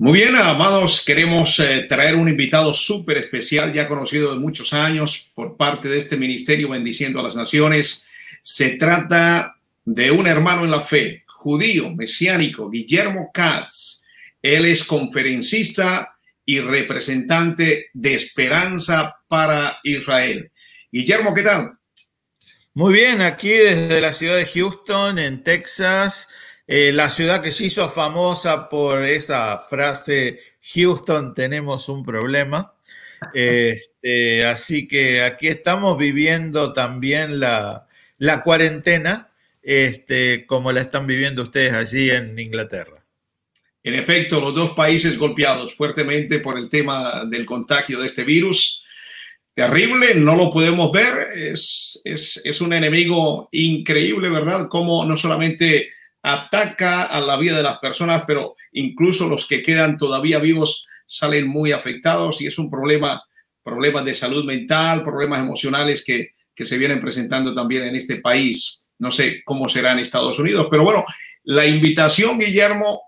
Muy bien, amados, queremos traer un invitado súper especial, ya conocido de muchos años por parte de este ministerio Bendiciendo a las Naciones. Se trata de un hermano en la fe, judío, mesiánico, Guillermo Katz. Él es conferencista y representante de Esperanza para Israel. Guillermo, ¿qué tal? Muy bien, aquí desde la ciudad de Houston, en Texas, la ciudad que se hizo famosa por esa frase, Houston, tenemos un problema. Así que aquí estamos viviendo también la cuarentena, como la están viviendo ustedes allí en Inglaterra. En efecto, los dos países golpeados fuertemente por el tema del contagio de este virus. Terrible, no lo podemos ver, es un enemigo increíble, ¿verdad? Cómo no solamente ataca a la vida de las personas, pero incluso los que quedan todavía vivos salen muy afectados y es un problemas de salud mental, problemas emocionales que se vienen presentando también en este país. No sé cómo será en Estados Unidos, pero bueno, la invitación, Guillermo,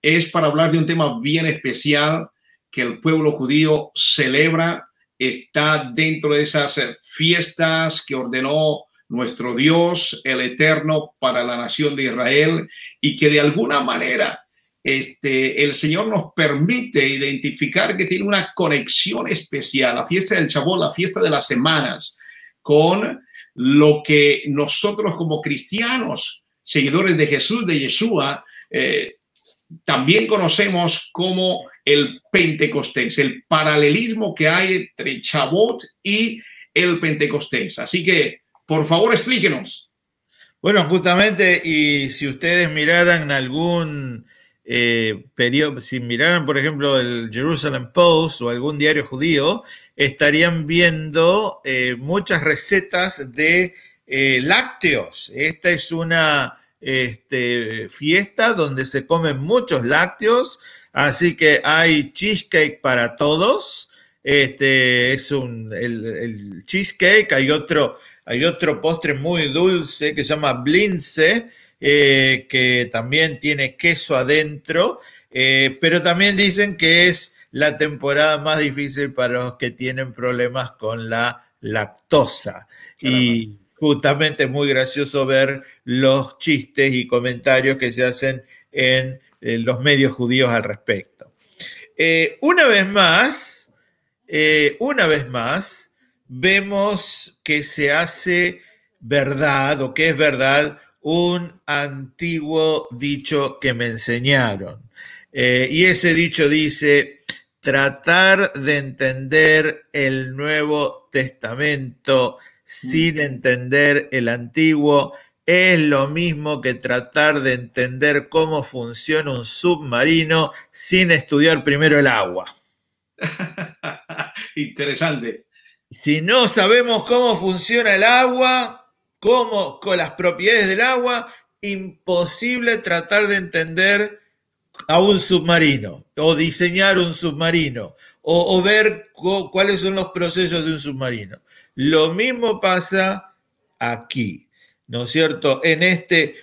es para hablar de un tema bien especial que el pueblo judío celebra. Está dentro de esas fiestas que ordenó nuestro Dios, el Eterno, para la nación de Israel y que de alguna manera el Señor nos permite identificar que tiene una conexión especial, la fiesta del Shavuot, la fiesta de las semanas, con lo que nosotros como cristianos, seguidores de Jesús, de Yeshua, también conocemos como el Pentecostés, el paralelismo que hay entre Shavuot y el Pentecostés. Así que, por favor, explíquenos. Bueno, justamente, y si ustedes miraran algún periodo, si miraran, por ejemplo, el Jerusalem Post o algún diario judío, estarían viendo muchas recetas de lácteos. Esta es una fiesta donde se comen muchos lácteos, así que hay cheesecake para todos. El cheesecake, hay otro postre muy dulce que se llama blince, que también tiene queso adentro, pero también dicen que es la temporada más difícil para los que tienen problemas con la lactosa. Caramba. Y justamente es muy gracioso ver los chistes y comentarios que se hacen en los medios judíos al respecto. Una vez más, vemos que se hace verdad o que es verdad un antiguo dicho que me enseñaron. Y ese dicho dice, tratar de entender el Nuevo Testamento sin entender el Antiguo es lo mismo que tratar de entender cómo funciona un submarino sin estudiar primero el agua. Interesante. Si no sabemos cómo funciona el agua, cómo, con las propiedades del agua, imposible tratar de entender a un submarino o diseñar un submarino o ver cuáles son los procesos de un submarino. Lo mismo pasa aquí, ¿no es cierto? En este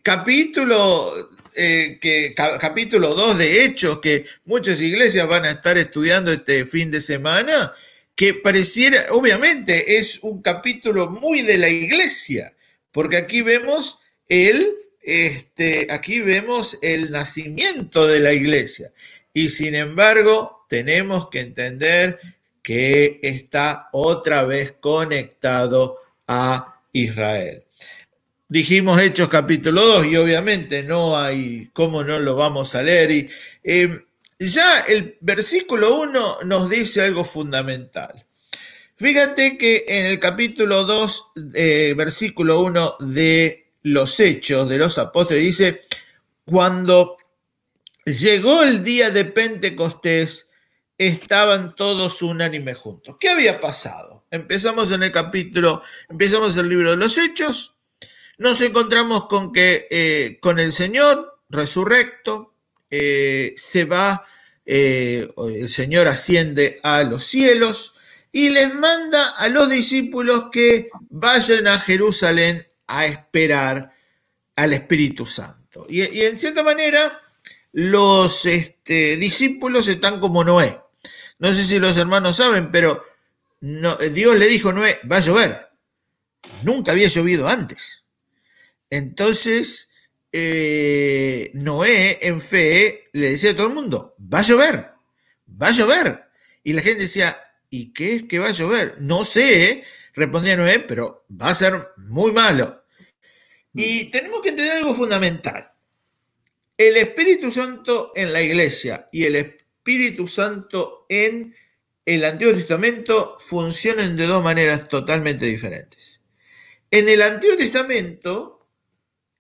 capítulo 2 de Hechos, que muchas iglesias van a estar estudiando este fin de semana, que pareciera, obviamente, es un capítulo muy de la iglesia, porque aquí vemos el nacimiento de la iglesia. Y sin embargo, tenemos que entender que está otra vez conectado a Israel. Dijimos Hechos capítulo 2 y obviamente no hay cómo no lo vamos a leer. Y ya el versículo 1 nos dice algo fundamental. Fíjate que en el capítulo 2, versículo 1 de los Hechos de los Apóstoles dice, cuando llegó el día de Pentecostés, estaban todos unánimes juntos. ¿Qué había pasado? Empezamos el libro de los Hechos, nos encontramos con que con el Señor resurrecto se va, el Señor asciende a los cielos y les manda a los discípulos que vayan a Jerusalén a esperar al Espíritu Santo. Y en cierta manera los discípulos están como Noé. No sé si los hermanos saben, pero Dios le dijo a Noé, va a llover. Nunca había llovido antes. Entonces, Noé en fe le decía a todo el mundo, va a llover, va a llover. Y la gente decía, ¿y qué es que va a llover? No sé, respondía Noé, pero va a ser muy malo. Y tenemos que entender algo fundamental. El Espíritu Santo en la iglesia y el Espíritu Santo en el Antiguo Testamento funcionan de dos maneras totalmente diferentes. En el Antiguo Testamento,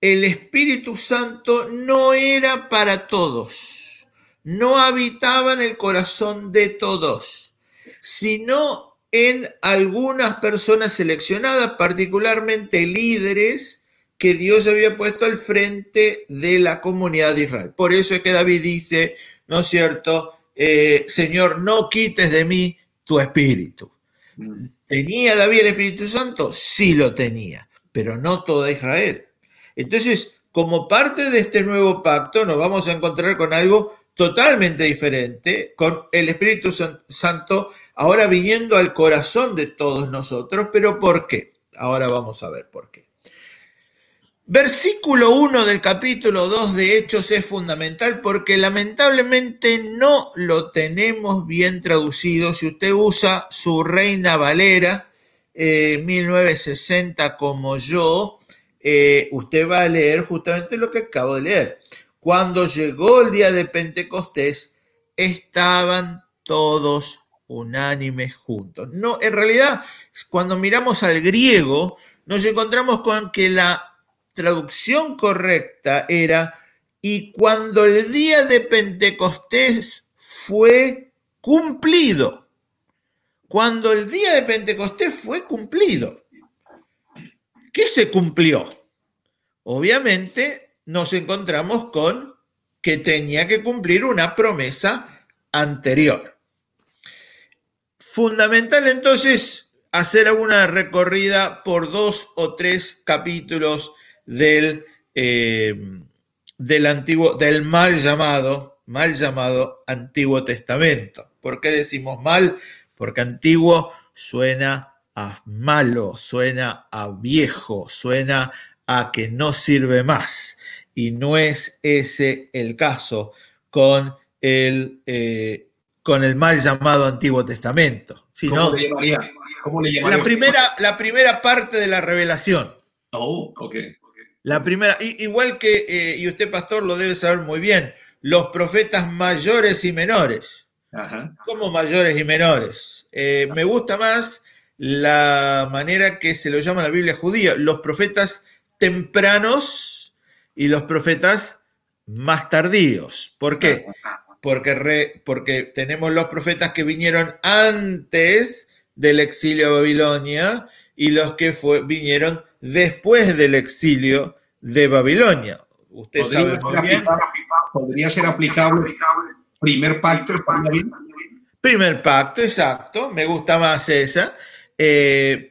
el Espíritu Santo no era para todos, no habitaba en el corazón de todos, sino en algunas personas seleccionadas, particularmente líderes que Dios había puesto al frente de la comunidad de Israel. Por eso es que David dice, ¿no es cierto? Señor, no quites de mí tu espíritu. ¿Tenía David el Espíritu Santo? Sí lo tenía, pero no toda Israel. Entonces, como parte de este nuevo pacto, nos vamos a encontrar con algo totalmente diferente, con el Espíritu Santo ahora viniendo al corazón de todos nosotros. ¿Pero por qué? Ahora vamos a ver por qué. Versículo 1 del capítulo 2 de Hechos es fundamental porque lamentablemente no lo tenemos bien traducido. Si usted usa su Reina Valera 1960 como yo, usted va a leer justamente lo que acabo de leer. Cuando llegó el día de Pentecostés, estaban todos unánimes juntos. No, en realidad, cuando miramos al griego, nos encontramos con que la traducción correcta era, y cuando el día de Pentecostés fue cumplido. Cuando el día de Pentecostés fue cumplido. ¿Qué se cumplió? Obviamente nos encontramos con que tenía que cumplir una promesa anterior. Fundamental entonces hacer alguna recorrida por 2 o 3 capítulos del mal llamado Antiguo Testamento. ¿Por qué decimos mal? Porque antiguo suena a malo, suena a viejo, suena a que no sirve más. Y no es ese el caso con el mal llamado Antiguo Testamento, sino ¿Cómo le llamaría? La primera parte de la revelación. Oh, ok. La primera, igual que, y usted, pastor, lo debe saber muy bien, los profetas mayores y menores. Ajá. ¿Cómo mayores y menores? Me gusta más la manera que se lo llama en la Biblia judía, los profetas tempranos y los profetas más tardíos. ¿Por qué? Porque tenemos los profetas que vinieron antes del exilio a Babilonia y los que vinieron después del exilio de Babilonia. Usted sabe muy bien. ¿Podría ser aplicable primer pacto? Primer pacto, exacto. Me gusta más esa.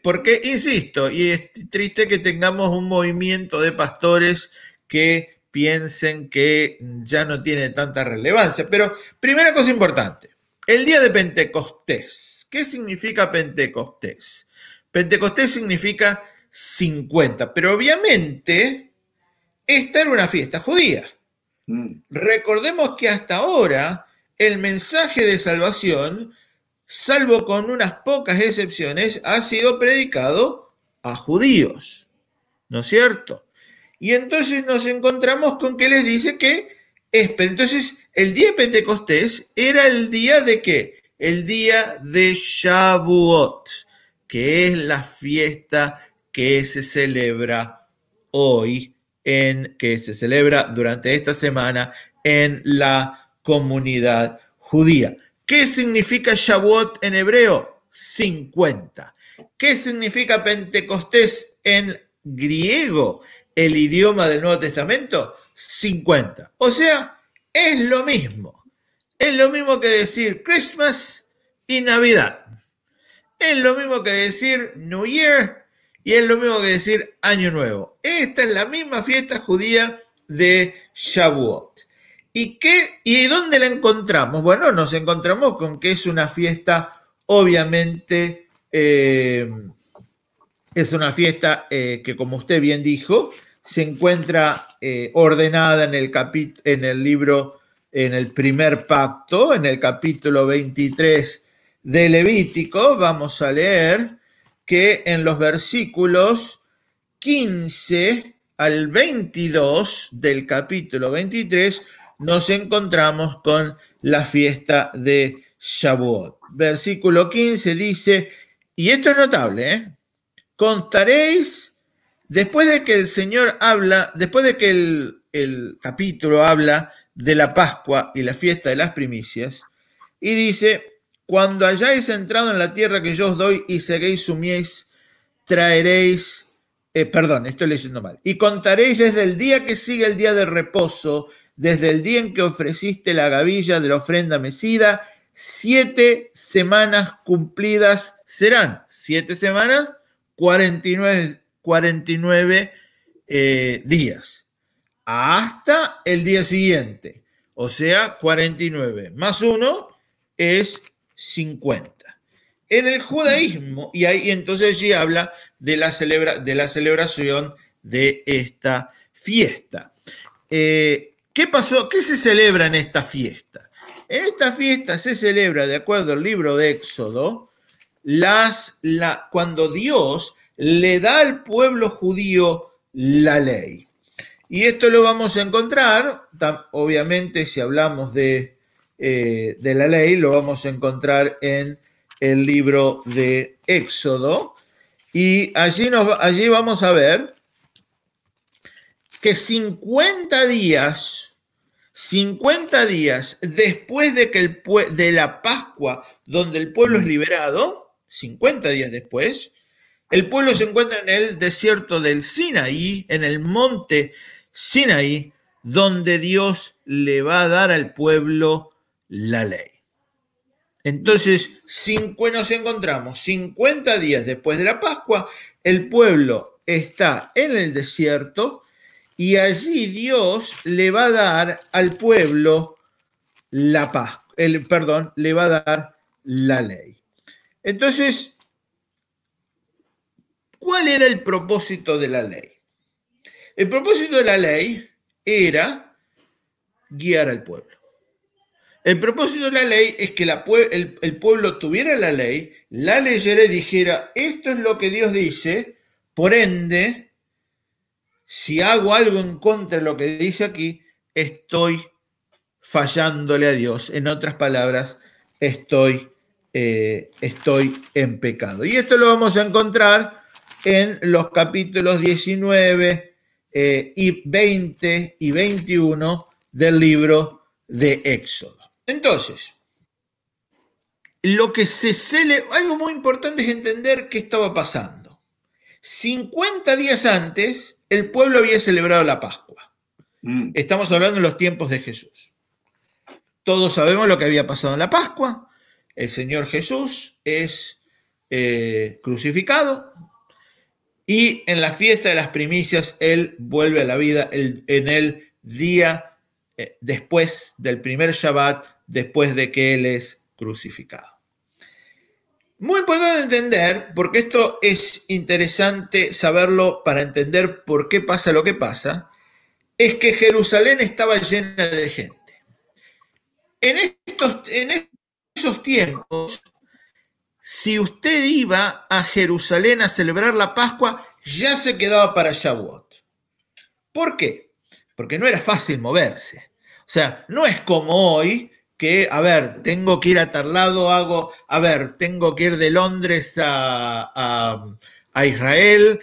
Porque, insisto, y es triste que tengamos un movimiento de pastores que piensen que ya no tiene tanta relevancia. Pero, primera cosa importante, el día de Pentecostés. ¿Qué significa Pentecostés? Pentecostés significa 50, pero obviamente esta era una fiesta judía. Recordemos que hasta ahora el mensaje de salvación, salvo con unas pocas excepciones, ha sido predicado a judíos, ¿no es cierto? Y entonces nos encontramos con que les dice que entonces el día de Pentecostés era el día de ¿qué? El día de Shavuot, que es la fiesta que se celebra hoy, que se celebra durante esta semana en la comunidad judía. ¿Qué significa Shavuot en hebreo? 50. ¿Qué significa Pentecostés en griego, el idioma del Nuevo Testamento? 50. O sea, es lo mismo. Es lo mismo que decir Christmas y Navidad. Es lo mismo que decir New Year y es lo mismo que decir Año Nuevo. Esta es la misma fiesta judía de Shavuot. ¿Y dónde la encontramos? Bueno, nos encontramos con que es una fiesta, obviamente, es una fiesta que, como usted bien dijo, se encuentra ordenada en el libro, en el primer pacto, en el capítulo 23 de Levítico. Vamos a leer que en los versículos 15 al 22 del capítulo 23 nos encontramos con la fiesta de Shavuot. Versículo 15 dice, y esto es notable, contaréis, después de que el Señor habla, después de que el capítulo habla de la Pascua y la fiesta de las primicias, y dice, cuando hayáis entrado en la tierra que yo os doy y seguéis su mies, traeréis, estoy leyendo mal, y contaréis desde el día que sigue el día de reposo, desde el día en que ofreciste la gavilla de la ofrenda mecida, 7 semanas cumplidas serán. 7 semanas, 49 días, hasta el día siguiente, o sea, 49 más 1 es 50. En el judaísmo, y ahí entonces sí habla de la celebración de esta fiesta. ¿Qué pasó? ¿Qué se celebra en esta fiesta? En esta fiesta se celebra, de acuerdo al libro de Éxodo, cuando Dios le da al pueblo judío la ley. Y esto lo vamos a encontrar, obviamente si hablamos de la ley, lo vamos a encontrar en el libro de Éxodo. Y allí vamos a ver que 50 días después de la Pascua, donde el pueblo es liberado, 50 días después, el pueblo se encuentra en el desierto del Sinaí, en el monte Sinaí, donde Dios le va a dar al pueblo la ley. Entonces, nos encontramos 50 días después de la Pascua, el pueblo está en el desierto y allí Dios le va a dar al pueblo le va a dar la ley. Entonces, ¿cuál era el propósito de la ley? El propósito de la ley era guiar al pueblo. El propósito de la ley es que el pueblo tuviera la leyera y dijera, esto es lo que Dios dice, por ende, si hago algo en contra de lo que dice aquí, estoy fallándole a Dios. En otras palabras, estoy en pecado. Y esto lo vamos a encontrar en los capítulos 19 y 20 y 21 del libro de Éxodo. Entonces, algo muy importante es entender qué estaba pasando. 50 días antes, el pueblo había celebrado la Pascua. Estamos hablando de los tiempos de Jesús. Todos sabemos lo que había pasado en la Pascua. El Señor Jesús es crucificado y en la fiesta de las primicias Él vuelve a la vida en el día después del primer Shabbat, después de que Él es crucificado. Muy importante entender, porque esto es interesante saberlo para entender por qué pasa lo que pasa, es que Jerusalén estaba llena de gente. En esos tiempos, si usted iba a Jerusalén a celebrar la Pascua, ya se quedaba para Shavuot. ¿Por qué? Porque no era fácil moverse. O sea, no es como hoy que, tengo que ir a tal lado, tengo que ir de Londres a Israel,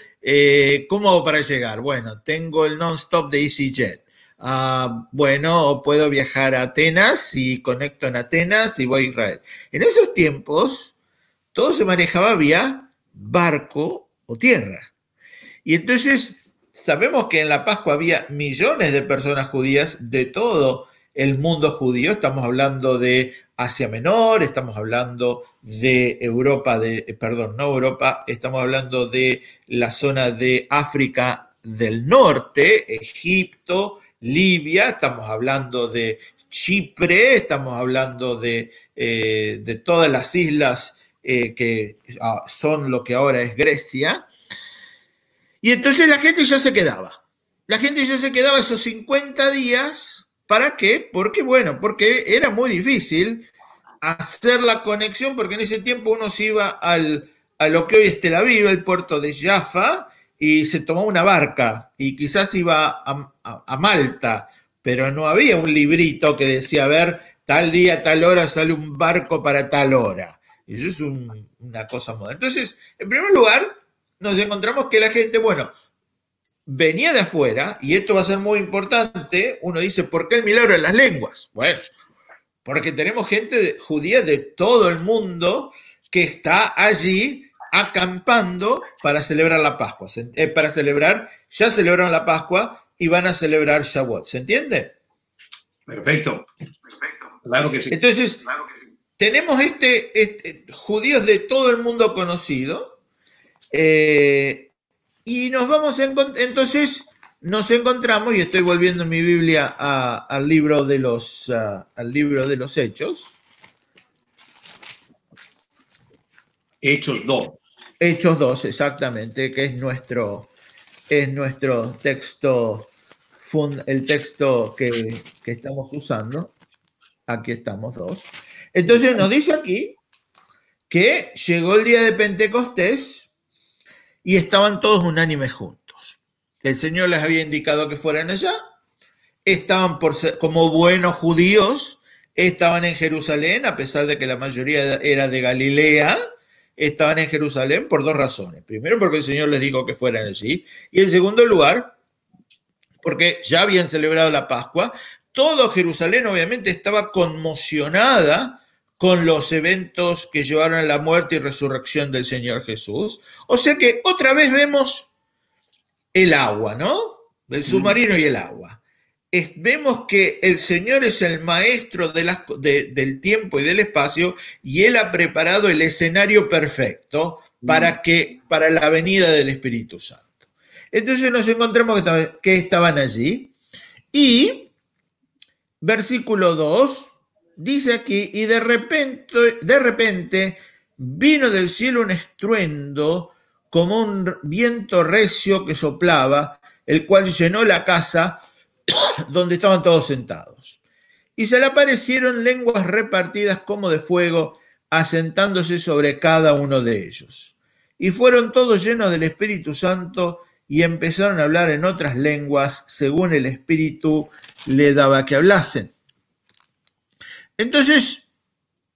¿cómo hago para llegar? Bueno, tengo el non-stop de EasyJet. O puedo viajar a Atenas y conecto en Atenas y voy a Israel. En esos tiempos, todo se manejaba vía barco o tierra. Y entonces, sabemos que en la Pascua había millones de personas judías de todo el mundo judío. Estamos hablando de Asia Menor, estamos hablando de estamos hablando de la zona de África del Norte, Egipto, Libia, estamos hablando de Chipre, estamos hablando de todas las islas que son lo que ahora es Grecia. Y entonces la gente ya se quedaba. La gente ya se quedaba esos 50 días. ¿Para qué? Porque era muy difícil hacer la conexión, porque en ese tiempo uno se iba a lo que hoy es Tel Aviv, el puerto de Jaffa, y se tomó una barca, y quizás iba a Malta, pero no había un librito que decía, a ver, tal día, tal hora sale un barco para tal hora. Eso es una cosa moderna. Entonces, en primer lugar, nos encontramos que la gente, venía de afuera, y esto va a ser muy importante. Uno dice, ¿por qué el milagro de las lenguas? Bueno, porque tenemos gente judía de todo el mundo que está allí acampando para celebrar la Pascua. Ya celebraron la Pascua y van a celebrar Shavuot. ¿Se entiende? Perfecto. Claro que sí. Entonces, tenemos judíos de todo el mundo conocido, y entonces nos encontramos, y estoy volviendo mi Biblia al libro de los Hechos. Hechos 2. Hechos 2, exactamente, que es nuestro texto, el texto que estamos usando. Aquí estamos 2. Entonces nos dice aquí que llegó el día de Pentecostés y estaban todos unánimes juntos. El Señor les había indicado que fueran allá, estaban como buenos judíos, estaban en Jerusalén, a pesar de que la mayoría era de Galilea. Estaban en Jerusalén por 2 razones. Primero, porque el Señor les dijo que fueran allí. Y en segundo lugar, porque ya habían celebrado la Pascua. Todo Jerusalén obviamente estaba conmocionada con los eventos que llevaron a la muerte y resurrección del Señor Jesús. O sea que otra vez vemos el agua, ¿no? El submarino y el agua. Vemos que el Señor es el maestro del tiempo y del espacio, y Él ha preparado el escenario perfecto para la venida del Espíritu Santo. Entonces nos encontramos que estaban allí, y versículo 2 dice aquí, y de repente vino del cielo un estruendo como un viento recio que soplaba, el cual llenó la casa donde estaban todos sentados. Y se le aparecieron lenguas repartidas como de fuego, asentándose sobre cada uno de ellos. Y fueron todos llenos del Espíritu Santo y empezaron a hablar en otras lenguas, según el Espíritu le daba que hablasen. Entonces,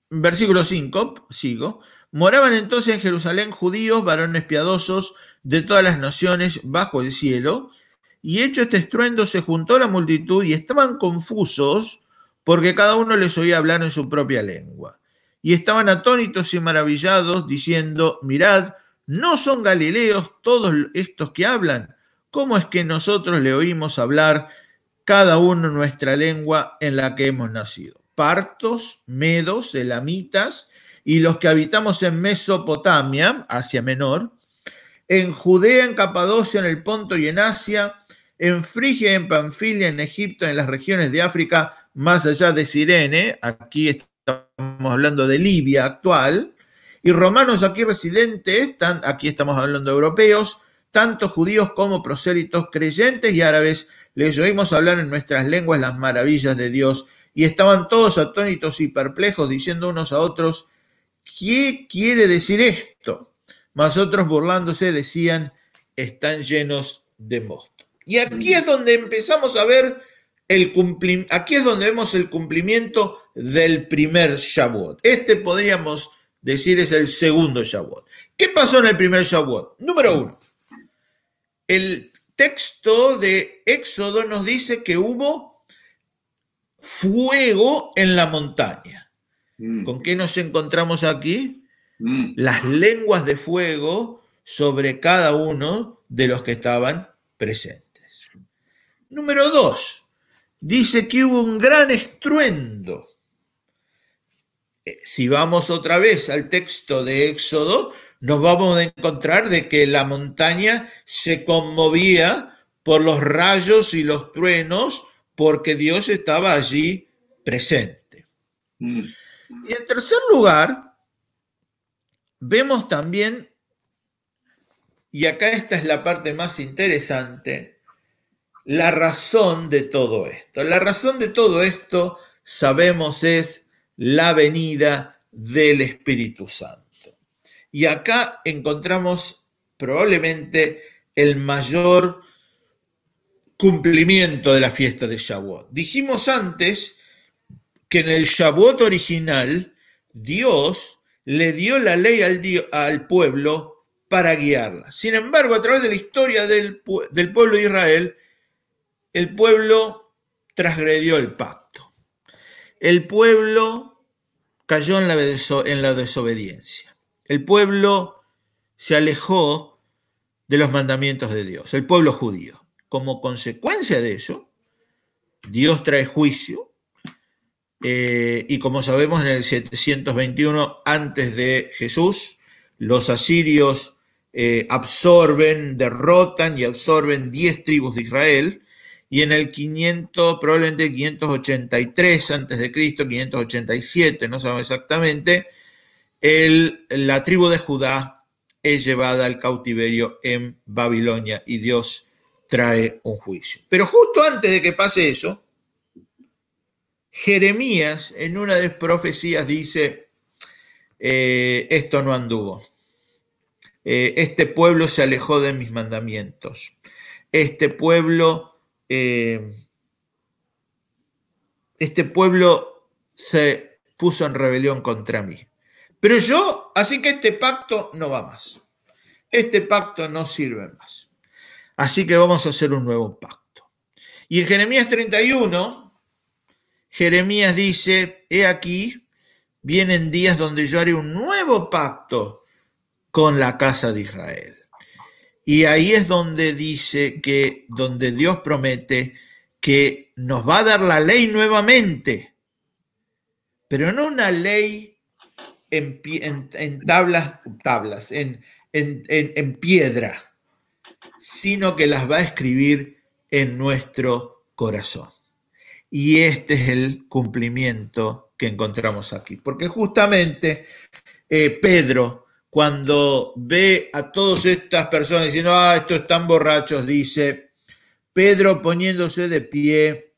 versículo 5, sigo. Moraban entonces en Jerusalén judíos, varones piadosos de todas las naciones bajo el cielo. Y hecho este estruendo, se juntó la multitud y estaban confusos, porque cada uno les oía hablar en su propia lengua. Y estaban atónitos y maravillados, diciendo, mirad, ¿no son galileos todos estos que hablan? ¿Cómo es que nosotros le oímos hablar cada uno nuestra lengua en la que hemos nacido? Partos, medos, elamitas, y los que habitamos en Mesopotamia, Asia Menor, en Judea, en Capadocia, en el Ponto y en Asia, en Frigia, en Panfilia, en Egipto, en las regiones de África, más allá de Cirene, aquí estamos hablando de Libia actual, y romanos aquí residentes, aquí estamos hablando de europeos, tanto judíos como prosélitos, creyentes y árabes, les oímos hablar en nuestras lenguas las maravillas de Dios, y estaban todos atónitos y perplejos, diciendo unos a otros, ¿qué quiere decir esto? Mas otros burlándose decían, están llenos de mosto. Y aquí es donde empezamos a ver aquí es donde vemos el cumplimiento del primer Shavuot. Podríamos decir, es el segundo Shavuot. ¿Qué pasó en el primer Shavuot? Número 1. El texto de Éxodo nos dice que hubo fuego en la montaña. ¿Con qué nos encontramos aquí? Las lenguas de fuego sobre cada uno de los que estaban presentes. Número 2, dice que hubo un gran estruendo. Si vamos otra vez al texto de Éxodo, nos vamos a encontrar de que la montaña se conmovía por los rayos y los truenos porque Dios estaba allí presente. Mm. Y en tercer lugar, vemos también, y acá esta es la parte más interesante, la razón de todo esto. La razón de todo esto, sabemos, es la venida del Espíritu Santo. Y acá encontramos probablemente el mayor cumplimiento de la fiesta de Shavuot. Dijimos antes que en el Shavuot original Dios le dio la ley al pueblo para guiarla. Sin embargo, a través de la historia del pueblo de Israel, el pueblo transgredió el pacto. El pueblo cayó en la desobediencia. El pueblo se alejó de los mandamientos de Dios, el pueblo judío. Como consecuencia de eso, Dios trae juicio, y como sabemos, en el 721 antes de Jesús, los asirios derrotan y absorben 10 tribus de Israel, y en el 500, probablemente 583 antes de Cristo, 587, no sabemos exactamente, la tribu de Judá es llevada al cautiverio en Babilonia y Dios trae un juicio. Pero justo antes de que pase eso, Jeremías en una de las profecías dice, esto no anduvo. Este pueblo se alejó de mis mandamientos. Este pueblo se puso en rebelión contra mí. Pero yo, así que este pacto no va más. Este pacto no sirve más. Así que vamos a hacer un nuevo pacto. Y en Jeremías 31, Jeremías dice, he aquí, vienen días donde yo haré un nuevo pacto con la casa de Israel. Y ahí es donde dice donde Dios promete que nos va a dar la ley nuevamente, pero no una ley en tablas, en piedra, sino que las va a escribir en nuestro corazón. Y este es el cumplimiento que encontramos aquí, porque justamente Pedro, cuando ve a todas estas personas diciendo, estos están borrachos, dice, Pedro poniéndose de pie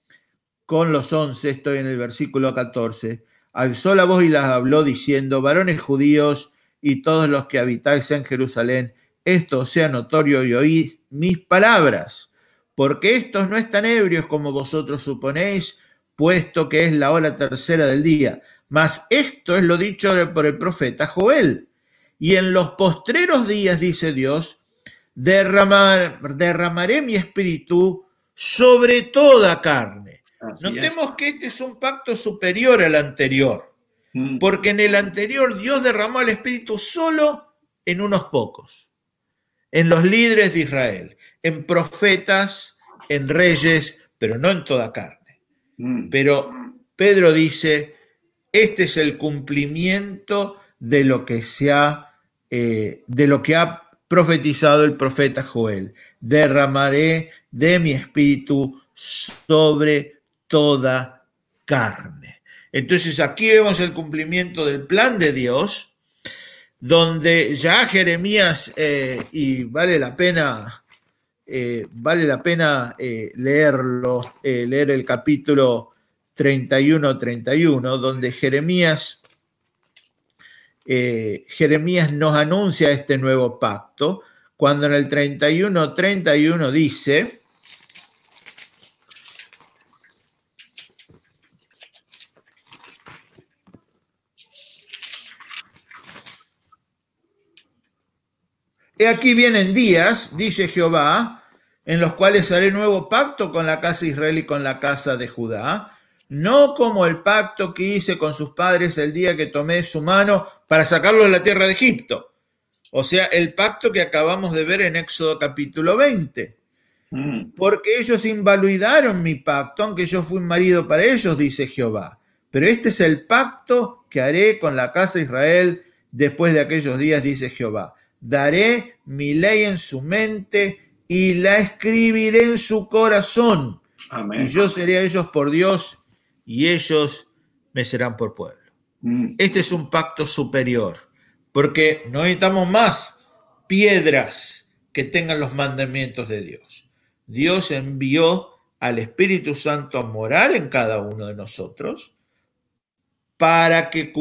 con los 11, estoy en el versículo 14, alzó la voz y las habló diciendo, varones judíos y todos los que habitáis en Jerusalén, esto sea notorio y oíd mis palabras, porque estos no están ebrios como vosotros suponéis, puesto que es la hora tercera del día, mas esto es lo dicho por el profeta Joel. Y en los postreros días, dice Dios, derramaré mi espíritu sobre toda carne. Notemos que este es un pacto superior al anterior, porque en el anterior Dios derramó el espíritu solo en unos pocos, en los líderes de Israel, en profetas, en reyes, pero no en toda carne. Pero Pedro dice, este es el cumplimiento de lo que ha profetizado el profeta Joel. Derramaré de mi espíritu sobre toda carne. Entonces aquí vemos el cumplimiento del plan de Dios, donde ya Jeremías, y vale la pena leerlo, leer el capítulo 31, donde Jeremías nos anuncia este nuevo pacto, cuando en el 31 dice, he aquí vienen días, dice Jehová, en los cuales haré nuevo pacto con la casa de Israel y con la casa de Judá, no como el pacto que hice con sus padres el día que tomé su mano para sacarlo de la tierra de Egipto. O sea, el pacto que acabamos de ver en Éxodo capítulo 20. Porque ellos invalidaron mi pacto, aunque yo fui un marido para ellos, dice Jehová. Pero este es el pacto que haré con la casa de Israel después de aquellos días, dice Jehová. Daré mi ley en su mente y la escribiré en su corazón. Amén. Y yo seré a ellos por Dios y ellos me serán por pueblo. Este es un pacto superior, porque no necesitamos más piedras que tengan los mandamientos de Dios. Dios envió al Espíritu Santo a morar en cada uno de nosotros para que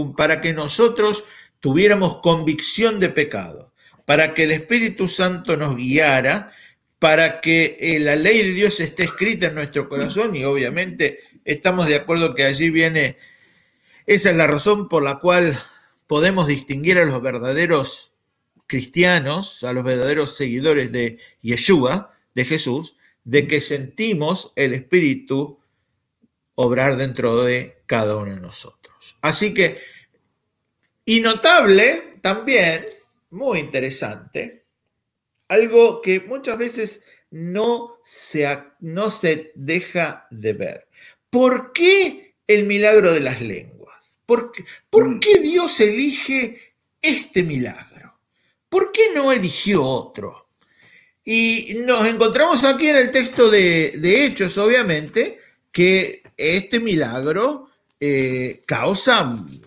nosotros tuviéramos convicción de pecado, para que el Espíritu Santo nos guiara, para que la ley de Dios esté escrita en nuestro corazón, y obviamente estamos de acuerdo que allí viene. Esa es la razón por la cual podemos distinguir a los verdaderos cristianos, a los verdaderos seguidores de Yeshua, de Jesús, de que sentimos el Espíritu obrar dentro de cada uno de nosotros. Así que, y notable también, muy interesante, algo que muchas veces no se deja de ver. ¿Por qué el milagro de las lenguas? ¿Por qué Dios elige este milagro? ¿Por qué no eligió otro? Y nos encontramos aquí en el texto de Hechos, obviamente, que este milagro causa un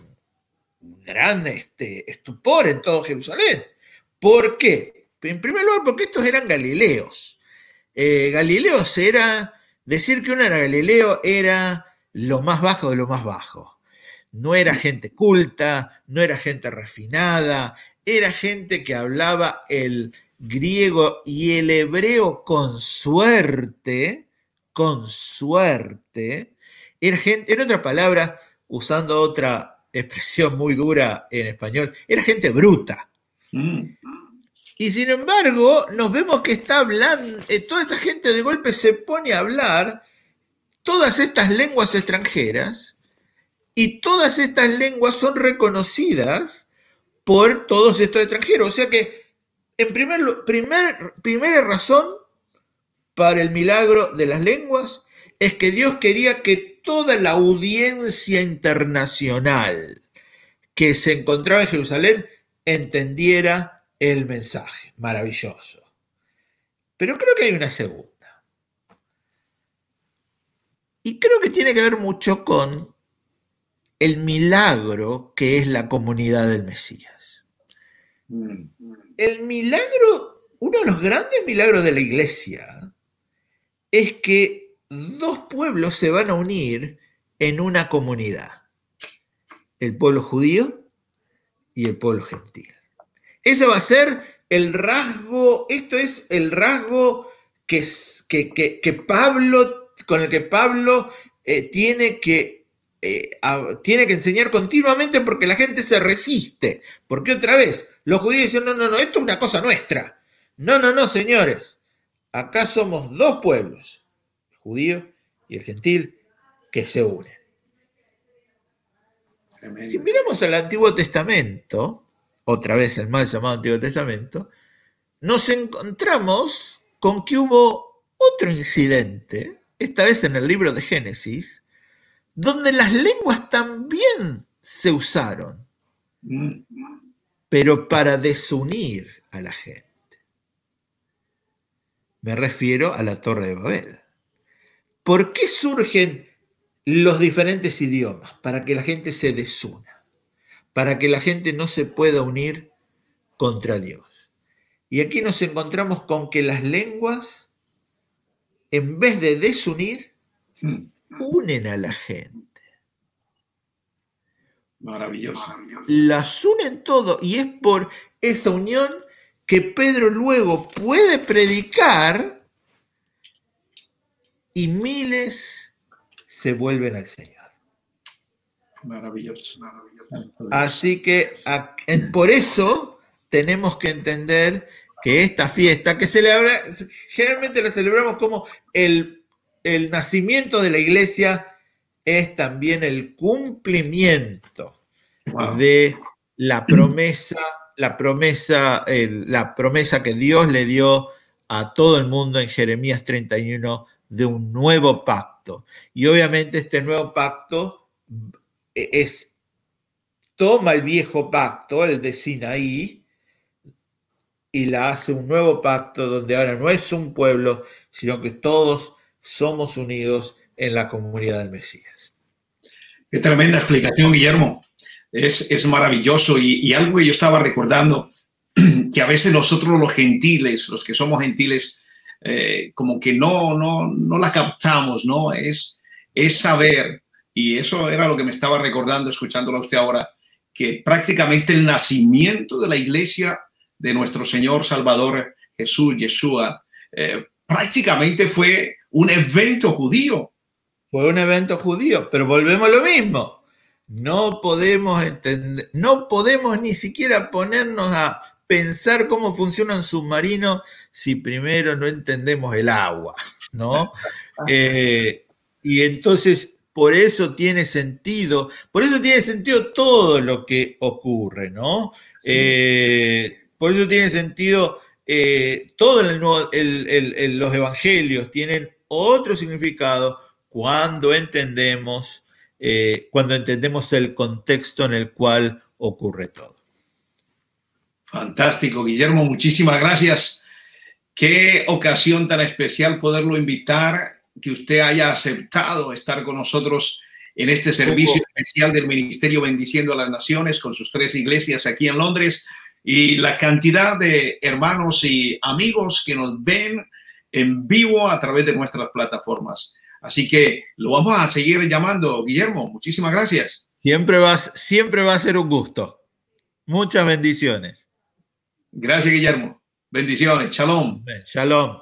gran estupor en todo Jerusalén. ¿Por qué? En primer lugar, porque estos eran galileos. Galileos era, decir que uno era galileo era lo más bajo de lo más bajo. No era gente culta, no era gente refinada, era gente que hablaba el griego y el hebreo con suerte. Era gente, en otra palabra, usando otra expresión muy dura en español, era gente bruta. Y sin embargo, nos vemos que está hablando, toda esta gente de golpe se pone a hablar todas estas lenguas extranjeras, y todas estas lenguas son reconocidas por todos estos extranjeros. O sea que, en primera razón para el milagro de las lenguas es que Dios quería que toda la audiencia internacional que se encontraba en Jerusalén entendiera el mensaje. Maravilloso. Pero creo que hay una segunda. Y creo que tiene que ver mucho con el milagro que es la comunidad del Mesías. El milagro, uno de los grandes milagros de la iglesia, es que dos pueblos se van a unir en una comunidad. El pueblo judío y el pueblo gentil. Ese va a ser el rasgo, esto es el rasgo con el que Pablo tiene que enseñar continuamente, porque la gente se resiste. Porque otra vez, los judíos dicen, no, esto es una cosa nuestra. No, señores. Acá somos dos pueblos, el judío y el gentil, que se unen. Tremendo. Si miramos al Antiguo Testamento, otra vez el mal llamado Antiguo Testamento, nos encontramos con que hubo otro incidente, esta vez en el libro de Génesis, donde las lenguas también se usaron, pero para desunir a la gente. Me refiero a la Torre de Babel. ¿Por qué surgen los diferentes idiomas? Para que la gente se desuna, para que la gente no se pueda unir contra Dios. Y aquí nos encontramos con que las lenguas, en vez de desunir, unen a la gente. Maravilloso. Las unen todo, y es por esa unión que Pedro luego puede predicar y miles se vuelven al Señor. Maravilloso. Así que por eso tenemos que entender que esta fiesta, que generalmente la celebramos como el nacimiento de la iglesia, es también el cumplimiento de la promesa que Dios le dio a todo el mundo en Jeremías 31 de un nuevo pacto. Y obviamente este nuevo pacto toma el viejo pacto, el de Sinaí, y la hace un nuevo pacto donde ahora no es un pueblo, sino que todos somos unidos en la comunidad del Mesías. Qué tremenda explicación, Guillermo. Es maravilloso y algo que yo estaba recordando, que a veces nosotros los gentiles, los que somos gentiles, como que no la captamos, ¿no? Es saber, y eso era lo que me estaba recordando escuchándolo a usted ahora, que prácticamente el nacimiento de la iglesia de nuestro Señor Salvador Jesús, Yeshua, prácticamente fue un evento judío. Fue un evento judío, pero volvemos a lo mismo. No podemos entender, no podemos ni siquiera ponernos a pensar cómo funciona un submarino si primero no entendemos el agua, ¿no? Y entonces, por eso tiene sentido todo lo que ocurre, ¿no? Sí. Por eso tiene sentido, los evangelios tienen otro significado cuando entendemos el contexto en el cual ocurre todo. Fantástico, Guillermo, muchísimas gracias. Qué ocasión tan especial poderlo invitar, que usted haya aceptado estar con nosotros en este servicio especial del Ministerio Bendiciendo a las Naciones con sus 3 iglesias aquí en Londres, y la cantidad de hermanos y amigos que nos ven en vivo a través de nuestras plataformas. Así que lo vamos a seguir llamando, Guillermo. Muchísimas gracias. Siempre va a ser un gusto. Muchas bendiciones. Gracias, Guillermo. Bendiciones. Shalom. Shalom.